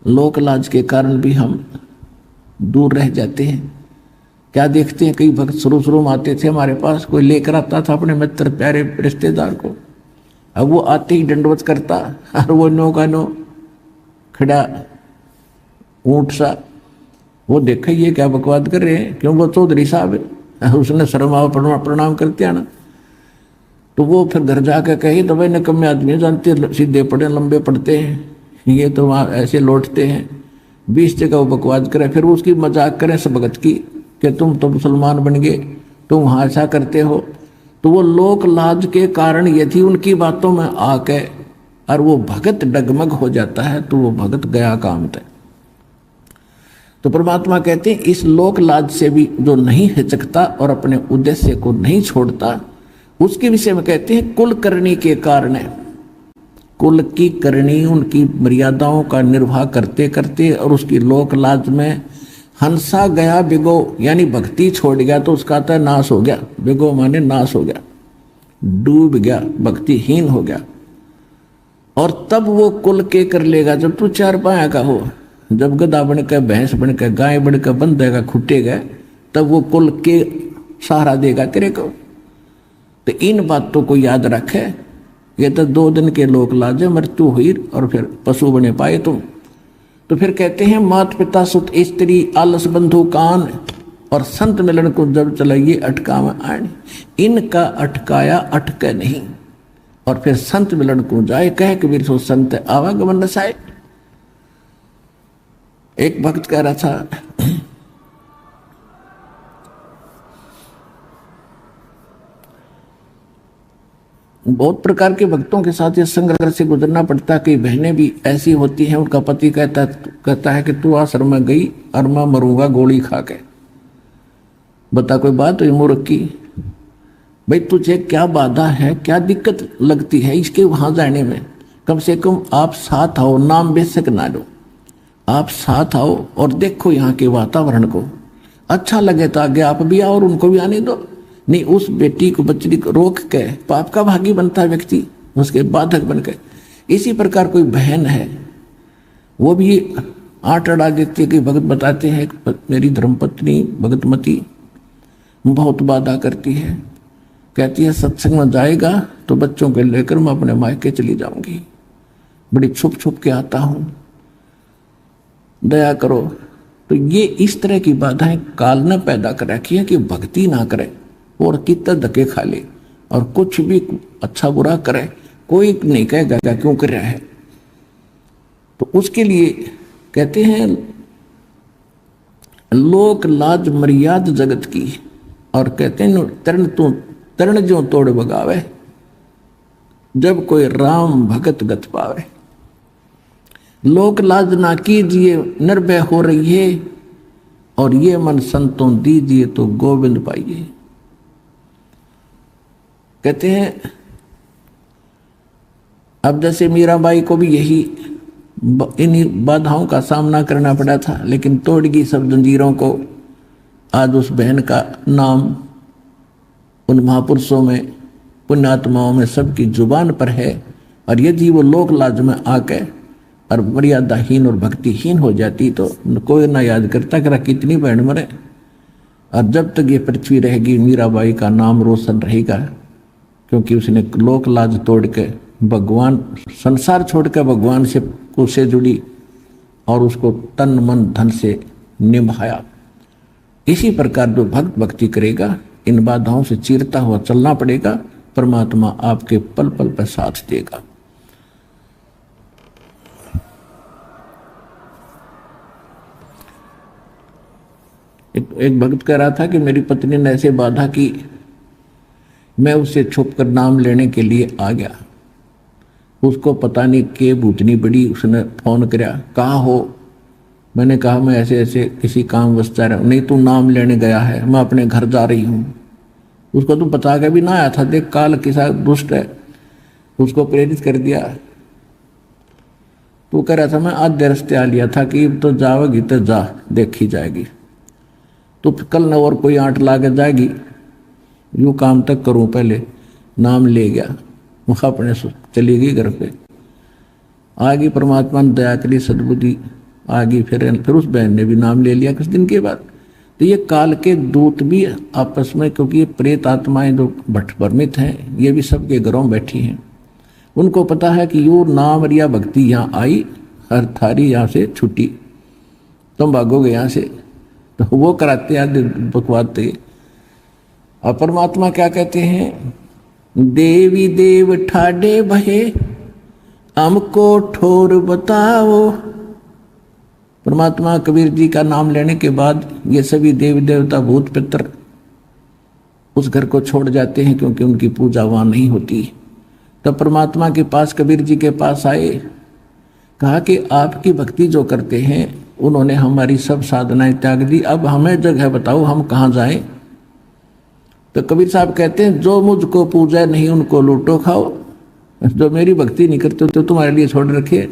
लोक लाज के कारण भी हम दूर रह जाते हैं। क्या देखते हैं, कई भक्त शुरू में आते थे हमारे पास, कोई लेकर आता था अपने मित्र प्यारे रिश्तेदार को, अब वो आते ही दंडवत करता और वो नो का नो खड़ा ऊंट सा, वो देखा ये क्या बकवाद कर रहे हैं, क्यों वो चौधरी साहब है, उसने शर्मा प्रणाम करते हैं ना। तो वो फिर घर जाकर कहे तो भाई निकम्मे आदमी जानते सीधे पड़े लंबे पड़ते हैं, ये तो वहाँ ऐसे लौटते हैं, 20 जगह वो बकवाद करे, फिर उसकी मजाक करें सब भगत की कि तुम तो मुसलमान बन गए, तुम वहाँ ऐसा करते हो। तो वो लोक लाज के कारण यदि उनकी बातों में आके और वो भगत डगमग हो जाता है तो वो भगत गया काम तय। तो परमात्मा कहते हैं इस लोक लाज से भी जो नहीं हिचकता और अपने उद्देश्य को नहीं छोड़ता, उसके विषय में कहते हैं कुल करनी के कारण है। कुल की करनी उनकी मर्यादाओं का निर्वाह करते करते और उसकी लोक लाज में हंसा गया बिगो, यानी भक्ति छोड़ गया तो उसका तो नाश हो गया। बिगो माने नाश हो गया, डूब गया, भक्तिहीन हो गया। और तब वो कुल के कर लेगा जब तू 4 पाया का हो, जब गधा बन के भैंस बन के गाय बन के बंधेगा खुटेगा, तब वो कुल के सहारा देगा तेरे को। तो इन बातों को याद रखे, ये तो 2 दिन के लोक लाज, मृत्यु हुई और फिर पशु बने पाए तुम। तो फिर कहते हैं मात पिता सुत स्त्री आलस बंधु कान और संत मिलन को जब चलाइए अटका में आन, इनका अटकाया अटके नहीं। और फिर संत मिलन को जाए कह कबीर सो संत आवागमन रसाए। एक भक्त कह रहा था बहुत प्रकार के भक्तों के साथ इस संघर्ष से गुजरना पड़ता है। कई बहनें भी ऐसी होती हैं, उनका पति कहता है कि तू आश्रम में गई और मैं मरूंगा गोली खा के। बता कोई बात हुई मूर्ख की, भाई तुझे क्या बाधा है, क्या दिक्कत लगती है इसके वहां जाने में? कम से कम आप साथ आओ, नाम बेशक ना लो, आप साथ आओ और देखो यहाँ के वातावरण को, अच्छा लगे तो आगे आप भी आओ और उनको भी आने दो। नहीं उस बेटी को बच्ची को रोक के पाप का भागी बनता है व्यक्ति, उसके बाधक बनकर। इसी प्रकार कोई बहन है, वो भी आट अड़ा देती है कि भगत बताते हैं मेरी धर्मपत्नी भगतमती बहुत बाधा करती है, कहती है सत्संग में जाएगा तो बच्चों के लेकर मैं अपने मायके चली जाऊंगी, बड़ी छुप छुप के आता हूं, दया करो। तो ये इस तरह की बाधाएं काल ने पैदा कर रखी है कि भक्ति ना करे और कितना धक्के खा ले और कुछ भी अच्छा बुरा करे, कोई नहीं कहेगा क्या क्यों कर रहा है। तो उसके लिए कहते हैं लोक लाज मर्याद जगत की, और कहते हैं तरण जो तोड़ बगावे जब कोई राम भगत गत पावे। लोक लाज ना कीजिए निर्भय हो रही है, और ये मन संतों दीजिए तो गोविंद पाइए। कहते हैं अब जैसे मीराबाई को भी यही इन्हीं बाधाओं का सामना करना पड़ा था, लेकिन तोड़गी सब जंजीरों को। आज उस बहन का नाम उन महापुरुषों में पुण्यात्माओं में सबकी जुबान पर है। और यदि वो लोक लाज में आके और मर्यादाहीन और भक्तिहीन हो जाती तो कोई ना याद करता कि कितनी बहन मरे। और जब तक ये पृथ्वी रहेगी मीराबाई का नाम रोशन रहेगा, क्योंकि उसने लोक लाज तोड़ के भगवान संसार छोड़ के भगवान से जुड़ी और उसको तन मन धन से निभाया। इसी प्रकार जो भक्त भक्ति करेगा इन बाधाओं से चीरता हुआ चलना पड़ेगा, परमात्मा आपके पल पल पर साथ देगा। एक भक्त कह रहा था कि मेरी पत्नी ने ऐसे बाधा की, मैं उससे छुप कर नाम लेने के लिए आ गया। उसको पता नहीं के भूतनी बड़ी, उसने फोन किया, कहाँ हो? मैंने कहा मैं ऐसे ऐसे किसी काम वश जा रहा हूँ। नहीं तू नाम लेने गया है, मैं अपने घर जा रही हूँ। उसको तू बता के भी ना आया था, देख काल किसा दुष्ट है, उसको प्रेरित कर दिया। तू कह रहा था मैं आधे रास्ते आ लिया था कि तो जाओगी तो जा, देखी जाएगी। तो कल न और कोई आंट ला के जाएगी, यूँ काम तक करूँ, पहले नाम ले गया, वह अपने चली गई घर पे। आगे परमात्मा ने दया करी, सद्बुद्धि आ गई। फिर उस बहन ने भी नाम ले लिया कुछ दिन के बाद। तो ये काल के दूत भी आपस में, क्योंकि ये प्रेत आत्माएं जो भ्रमित हैं, ये भी सबके घरों में बैठी हैं। उनको पता है कि यो नाम या भक्ति यहाँ आई, हर थारी यहाँ से छुट्टी, तुम भागोगे यहाँ से। तो वो कराते हैं बकवाते। और परमात्मा क्या कहते हैं, देवी देव ठाडे भये हमको ठोर बताओ। परमात्मा कबीर जी का नाम लेने के बाद ये सभी देवी देवता भूत पितर उस घर को छोड़ जाते हैं, क्योंकि उनकी पूजा वहाँ नहीं होती। तब परमात्मा के पास, कबीर जी के पास आए, कहा कि आपकी भक्ति जो करते हैं उन्होंने हमारी सब साधनाएं त्याग दी, अब हमें जगह बताओ हम कहाँ जाएं। तो कबीर साहब कहते हैं, जो मुझको पूजा नहीं उनको लूटो खाओ, जो मेरी भक्ति नहीं करते तो तुम्हारे लिए छोड़ रखे।